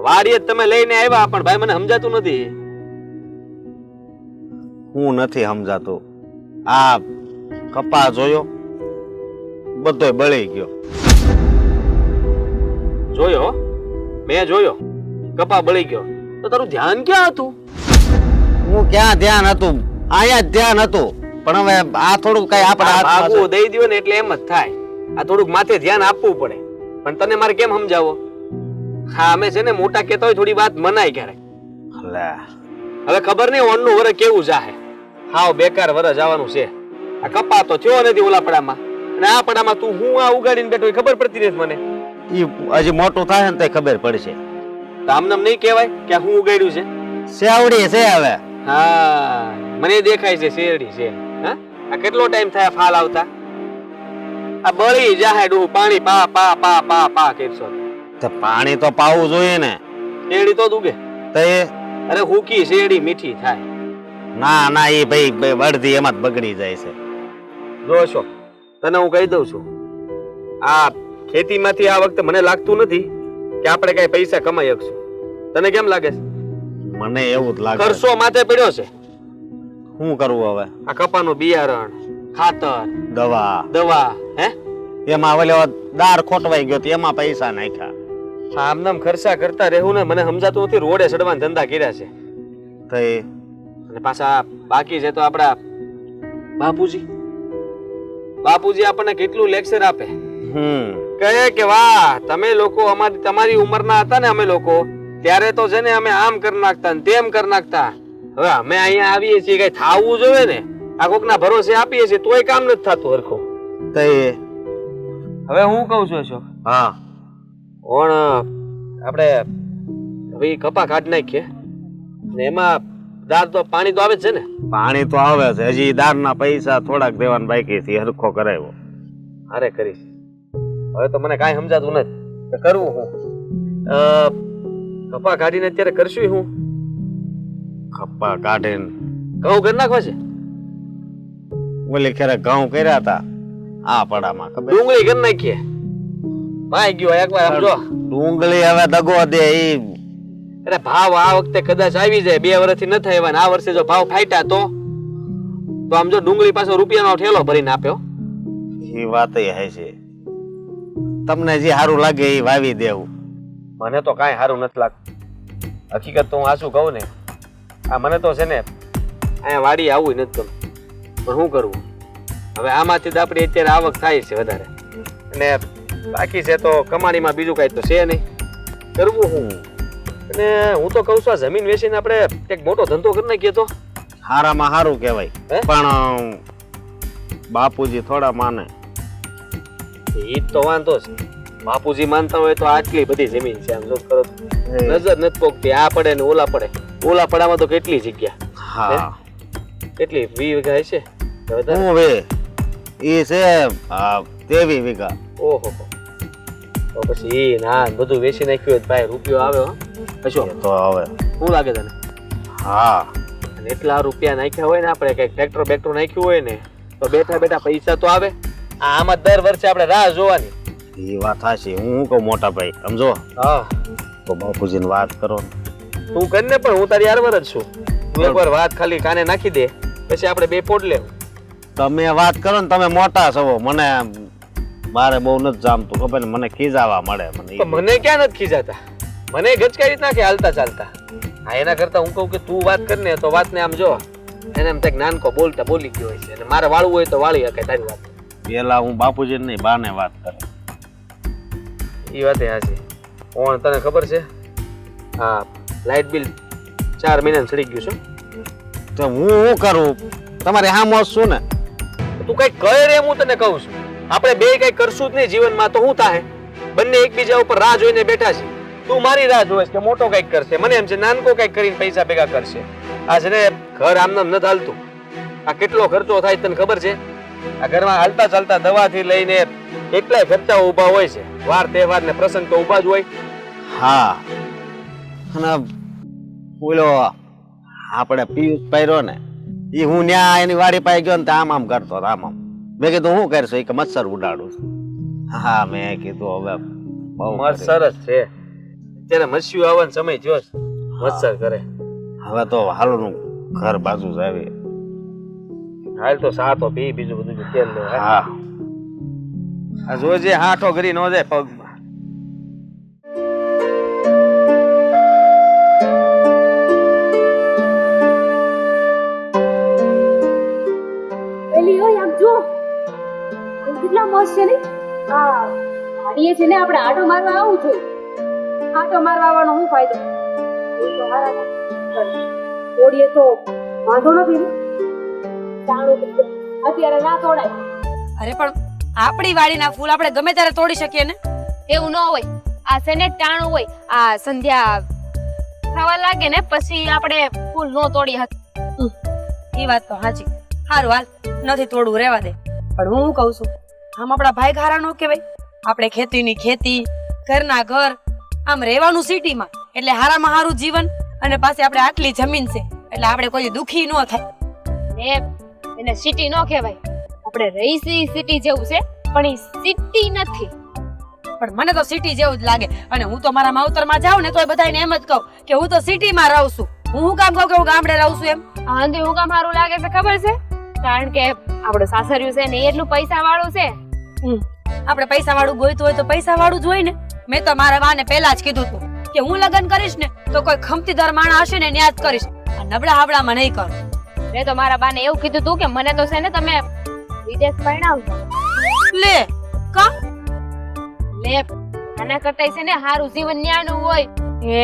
વાડીએ તમે લઈને આવ્યા પણ ભાઈ મને સમજાતું નથી. હું નથી સમજાતું. આ કપા જોયો, બધો બળી ગયો. જોયો? મેં જોયો કપા બળી ગયો. તો તારું ધ્યાન ક્યાં હતું? હું ક્યાં ધ્યાન હતું? અહીંયા જ ધ્યાન હતું. પણ હવે આ થોડું કઈ આપણા ભાગવું દઈ દો ને એટલે એમ જ થાય. આ થોડુંક માથે ધ્યાન આપવું પડે. પણ તને મારે કેમ સમજાવો? હા અમે છે ને મોટા કહેતા હોય થોડી વાત મનાય ક્યારેક. હવે ખબર નહીં ઓનનું વરસ કેવું જાહે. હાવ બેકાર વરસ જવાનું છે. આ કપા તો થયો નથી ઓલા પડામાં, અને આ પડામાં તું હું આ ઉગાડીને બેઠો ખબર પડતી નથી મને. ઈ હજી મોટું થાય ને તો ખબર પડશે. તો આમને નહીં કહેવાય કે આ હું ઉગાડ્યું છે. સેવડી છે હવે. હા મને દેખાય છે શેરડી છે. હા આ કેટલો ટાઈમ થાય ફાલ આવતા? આ બળી જાહે ડૂ પાણી પા પા પા પા પા કરશો તો પાણી તો પાવું જોઈએ ને. શેરડી તો દુગે તો એ અરે હુકી શેરડી મીઠી થાય. ના ના એ ભાઈ વળધી એમાં જ બગડી જાય છે. જોશો તને હું કહી દઉં છું, આ ખેતીમાંથી આ વખતે મને લાગતું નથી કે આપણે કઈ પૈસા કમાઈ શકશું. તને કેમ લાગે છે? મને એવું જ લાગે. ખર્ચો માથે પડ્યો છે. શું કરવું હવે? આ કપાનું બિયારણ, ખાતર, દવા હે એમાં ઓલો દાર ખોટવાઈ ગયો તો એમાં પૈસા નાખ્યા. આમનામ ખર્ચા કરતા રહેવું ને મને સમજાતું નથી. રોડે ચડવાના ધંધા કર્યા છે. તો અને પાછા બાકી છે તો આપડા બાપુજી આપણને કેટલું લેક્ચર આપે. કહે કે વાહ તમે લોકો અમારી તમારી ઉંમરના હતા ને અમે લોકો ત્યારે તો છે ને અમે આમ કરી નાખતા ને તેમ કરી નાખતા. હવે અમે અહીંયા આવીએ છીએ કઈ થાવું જોઈએ ને. આ કોકના ભરોસે આપીએ છીએ તોય કામ નથી થતું હરખું. તો હવે હું કઉ છું અશોક, હા ઓણ આપણે હવે કપા કાઢ નાખીએ ને એમાં દાર તો પાણી તો આવે જ છે ને. પાણી તો આવે છે. હજી દારના પૈસા થોડાક દેવાના બાકી છે. હરખો કરાવ્યો. અરે કરીશ. હવે તો મને કાંઈ સમજાતું નથી કરવું હું. કપા કાઢીને અત્યારે કરશું હું. કપા કાઢીને ઘઉં કરી નાખવા છે. ઓલી ખેરે ઘઉં કર્યા હતા આ પડામાં. ખબર ડુંગળી કરી નાખીએ. ભાઈ ગયો એકવાર સમજો. ડુંગળી હવે દગો દે. અરે ભાવ આ વખતે કદાચ આવી જાય. 2 વર્ષથી ન થાય આ વર્ષે જો ભાવ ફાટ્યા તો આમ જો ડુંગળી પાછો રૂપિયાનો ઠેલો ભરીને આપ્યો. એ વાત હે છે. તમને જે સારું લાગે એ વાવી દેવું. મને તો કાંઈ સારું નથી લાગતું. હકીકત તો હું આ શું કહું ને, આ મને તો છે ને અહીંયા વાડી આવવું નથી ગમતું. પણ શું કરવું હવે? આમાંથી તો આપણી અત્યારે આવક થાય છે વધારે, અને બાકી છે તો કમાણીમાં બીજું કાંઈ તો છે નહીં. કરવું હું? અને હું તો કહું છું આ જમીન વેચીને આપણે એક મોટો ધંધો કરી નાખીએ તો હારામાં સારું કહેવાય. પણ બાપુજી થોડા માને. એ તો વાંધો છે. બાપુજી માનતા હોય તો આટલી બધી જમીન છે. આમ જો કરો નજર નથી પોકતી. આ પડે ને ઓલા પડે. ઓલા પડામાં તો કેટલી જગ્યા. હા કેટલી 20 વીઘા હશે? હું વે એ છે 23 વીઘા. ઓહો તો પછી એ ના બધું વેચી નાખ્યું હોય ભાઈ રૂપિયો આવે હો. અશોક તો હવે શું લાગે તને? હા અને એટલા રૂપિયા નાખ્યા હોય ને આપણે કઈક ટ્રેક્ટર બેક્ટર નાખ્યું હોય ને તો બેઠા બેઠા પૈસા તો આવે. આમાં દર વર્ષે આપણે રાહ જોવાની. એ વાત સાચી. હું શું કહું મોટા ભાઈ સમજો. હા તો બાપુજીને વાત કરો. તું કરીને પણ હું તારી હારવાર જ છું. તું એકવાર વાત ખાલી કાને નાખી દે પછી આપણે બે પોટ લેવું. તમે વાત કરો ને. તમે મોટા છો. મને મારે બહુ નથી જામતું ખબર ને. મને ખીજાવા મળે. મને ક્યાં નથી ખીજાતા. મને ગચકારી નાખે હાલતા ચાલતા. હા એના કરતા હું કહું કે તું વાત કર ને તો વાત ને આમ જો એને એમ થાય નાનકો બોલતા બોલી ગયો હોય છે. અને મારે વાળવું હોય તો વાળી શકે તારી વાત. પેલા હું બાપુજી નહીં બાને વાત કરું. એ વાત હાચી. કોણ તને ખબર છે? હા લાઇટ બિલ 4 મહિનાનું ચડી ગયું છે. તો હું શું કરું? તમારે હામો છું ને. તું કઈ કહે રે હું તને કહું છું. આપણે બે કઈ કરશું જ નહીં જીવનમાં તો શું થાય? બંને એકબીજા ઉપર રાહ જોઈને બેઠા છે. તું મારી રાહ જોઈશ કે મોટો કઈક કરશે. મને એમ છે નાનકો કઈક કરીને પૈસા ભેગા કરશે. આ છે ને ઘર આમનામ નથી હાલતું. આ કેટલો ખર્ચો થાય તને ખબર છે? આ ઘરમાં હાલતા ચાલતા દવાથી લઈને કેટલાય ખર્ચા ઊભા હોય છે. વાર તહેવાર ને પ્રસંગ તો ઊભા જ હોય. હા અને બોલો આપણે પિયુષ પાયરો ને એ હું ન્યા એની વાડી પાઈ ગયો ને આમ આમ કરતો આમ આમ. મેં કીધું હું કરશું? કે મચ્છર ઉડાડું છું. હા મેં કીધું હવે બહુ સરસ છે. ત્યારે મસ્યું આવવાનો સમય થયો છે. મચ્છર કરે. હવે તો હાલનું ઘર બાજુ જ આવી. હાલ તો સાતો પી, બીજું બધું તેલ લે. હા આ જોજે હાથો ગરી ન જાય પગમાં. એલી ઓય આમ જો કેટલા મસ્ત છે ને આ ગાડીએ છે ને આપણે આટો મારવા આવવું જોઈએ. આટો મારવા આવવાનો શું ફાયદો? એ તો હારા ઓડીએ તો વાંધો નથી ને. ચાણું અત્યારે ના તોડાય. અરે પણ આપણી વાડીના ફૂલ આપણે ગમે ત્યારે તોડી શકીએ ને. એવું ન હોય. આ છે ને ટાણું હોય. આ સંધ્યા થવા લાગે ને પછી આપણે ફૂલ નો તોડી શકીએ. એ વાત તો સાચી. હારું હાલ, નથી તોડવું, રહેવા દે. પણ હું કહું છું, આમ આપણા ભાઈ ઘારા નો કહેવાય? આપણે ખેતીની ખેતી, ઘરના ઘર, આમ રહેવાનું સિટીમાં, એટલે હારામાં હારું જીવન, અને પાછી આપણે આટલી જમીન છે એટલે આપણે કોઈ દુખી ન થાય. ને એને સિટી નો કહેવાય. આપણે રહીશી સિટી જેવું છે પણ એ સિટી નથી. પણ મને તો સિટી જેવું જ લાગે. અને હું તો મારા માવતરમાં જાઉં ને તોય બધાને એમ જ કહું કે હું તો સિટીમાં રહું છું. હું કામ કહું કે હું ગામડે રહું છું એમ? આંધી હું કામ સારું લાગે છે ખબર છે? કારણ કે આપણું સાસરિયું છે ને એટલું પૈસા વાળું છે. આપણે પૈસા વાળું ગોઈતું હોય તો પૈસા વાળું જ હોય ને. મેં તો મારા વાને પહેલા જ કીધું હતું કે હું લગ્ન કરીશ ને તો કોઈ ખમતીદાર માણસ હશે ને ન્યા જ કરીશ. આ નબળા હાબડામાં નહીં કરું. મેં તો મારા બાને એવું કીધું તું કે મને તો છે ને તમે વિદેશ પરણાવજો. લે કા લે આના કરતા છે ને સારું જીવન ન્યાનું હોય.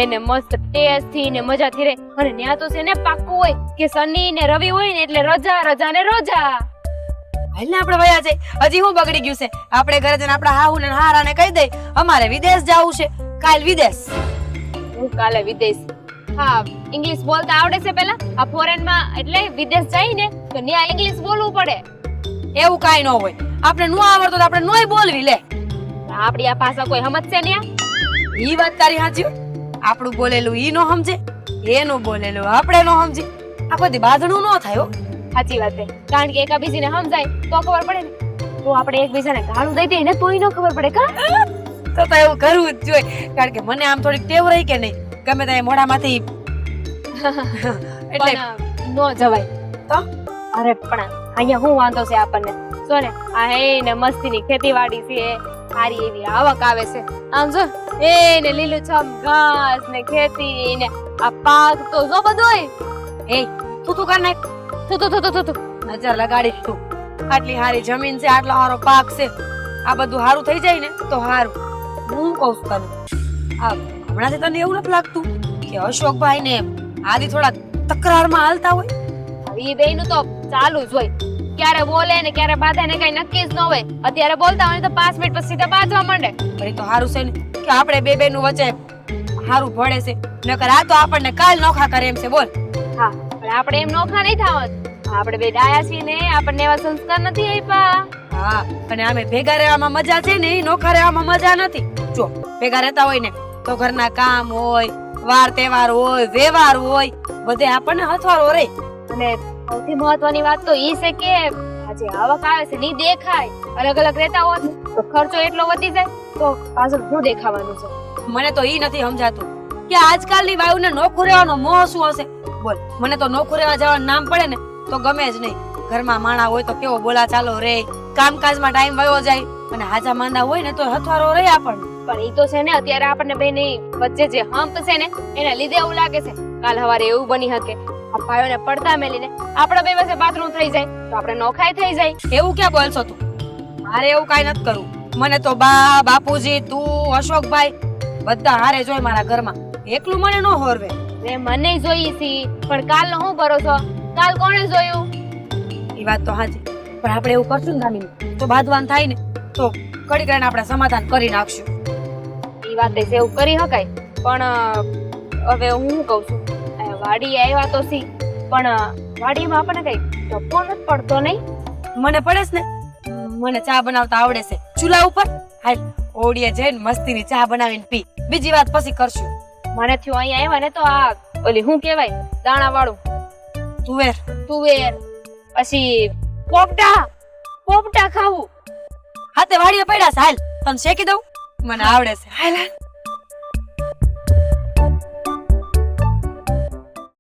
એને મસ્ત ટેસ્ટ થી ને મજાથી રહે. અને ન્યા તો છે ને પાક્કું હોય કે શનિ ને રવિ હોય ને એટલે રજા રજા ને રજા. હાલને આપણે વયા જઈ. હજી હું બગડી ગયું છે? આપણે ઘરે જઈને આપણા હાહુ ને હારાને કહી દઈ અમારે વિદેશ જવું છે. કાલ વિદેશ. હું કાલે વિદેશ. હા, ઇંગ્લિશ બોલતા આવડે છે પેલા? આ ફોરેન માં એટલે વિદેશ જાય ને તો ન્યા ઇંગ્લિશ બોલવું પડે. એવું કાઈ ન હોય. આપણે નો આવડતો તો આપણે નોય બોલવી. લે આપડી આ ભાષા કોઈ સમજશે ને? ઈ વાત તારી સાચી. આપણું બોલેલું ઈ નો સમજે, એનું બોલેલું આપણે નો સમજે. આ બધી બાંધણું ન થાય હો. સાચી વાત છે. કારણ કે એકાબીજીને સમજાય તો ખબર પડે ને. તો આપણે એકબીજાને ગાળું દઈ દઈએ ને તોય ન ખબર પડે કા? તો એવું કરવું જ જોઈએ. કારણ કે મને આમ થોડીક ટેવ રહી કે નહીં, ગમે તે મોઢામાંથી એટલે પણ નો જવાય તો. અરે પણ અહીંયા હું વાંધો છે આપણને? જો ને આ હે ને મસ્તીની ખેતીવાડી છે, સારી એવી આવક આવે છે. આમ જો એ ને લીલુંછમ ઘાસ ને ખેતી ને આ પાક તો જો બધોય. એ તું કર નાખ. તું નજર લગાડી તું. આટલી હારી જમીન છે, આટલો હારો પાક છે, આ બધું હારું થઈ જાય ને તો હારું. હું કહું છું તને, આ હમણાંથી તને એવું નથી લાગતું કે અશોકભાઈ ને આદિ થોડા તકરારમાં હાલતા હોય? એ બેયનું તો ચાલુ જ હોય. ક્યારે બોલે ને ક્યારે બાધે ને કઈ નક્કી જ ન હોય. અત્યારે બોલતા હોય તો 5 મિનિટ પછી સીધા બાંધવા માંડે. પણ એ તો હારું છે ને કે આપણે બે નું વચ્ચે હારું ભળે છે. નકર આ તો આપણને કાલ નોખા કરે એમ છે. બોલ. હા, પણ આપણે એમ નોખા નહીં થવાનું. આપણે બે ડાયા છીએ ને, આપણને એવા સંસ્કાર નથી આપ્યા. હા, અને આમે ભેગા રહેવામાં મજા છે ને, એ નોખા રહેવામાં મજા નથી. જો ભેગા રહેતા હોય ને તો ઘરના કામ હોય, વાર તહેવાર હોય, વ્યવહાર હોય, બધે આપણને હથવારો રહે. અને સૌથી મહત્વની વાત તો ઈ છે કે આજે આવક આવે છે ની દેખાય. અલગ અલગ રહેતા હોત તો ખર્ચો એટલો વધી જાય તો પાછળ શું દેખાવાનું છે? મને તો ઈ નથી સમજાતું કે આજકાલની વાયુને નોખું રહેવાનો મોહ શું હશે. બોલ, મને તો નોખું રહેવા જવાનું નામ પડે ને તો ગમે જ નહીં. ઘરમાં માણા હોય તો કેવો બોલા ચાલો રે, કામકાજમાં ટાઈમ વયો જાય, અને હાજા માંદા હોય ને તો હથવારો રહે આપણને. પણ ઈ તો છે ને અત્યારે આપણને બેની વચ્ચે જે હમ્પ છે ને એના લીધે એવું લાગે છે. કાલ સવારે એવું બની શકે આ ભાઈઓને પડતા મેલીને આપણા બે વચ્ચે બાથરૂમ થઈ જાય તો આપણે નોખાઈ થઈ જાય. એવું ક્યાં બોલશો તું? મારે એવું કાઈ નથી કરવું. મને તો બા, બાપુજી, તું, અશોકભાઈ બધા હારે જોઈ મારા ઘરમાં. એકલું મને ન હોરવે. ને મને જોઈ છી પણ કાલનો હું ભરોસો? કાલ કોણે જોયું? એ વાત તો સાચી. પણ આપણે એવું કરશું ને દામિની તો બાંધવાન થાય ને તો કડી કરીને આપણે સમાધાન કરી નાખશું. એ વાત છે, એવું કરી શકાય. પણ હવે હું શું કહું છું, વાડી આવ્યા તો સી પણ વાડીમાં આપણને કઈ ટપો નથી પડતો નહીં? મને પડે છે ને. મને ચા બનાવતા આવડે છે ચૂલા ઉપર. હાલ ઓડીએ જઈને મસ્તીની ચા બનાવીને પી. બીજી વાત પછી કરશું. મને થયું અહીંયા આવ્યા ને તો આ ઓલી શું કહેવાય દાણા વાળું તુવેર પછી પોપટા ખાવું. હાથે વાડીએ પડ્યા છે. હાલ તને શેકી દઉં. મને આવડે છે. હાલ હાલ.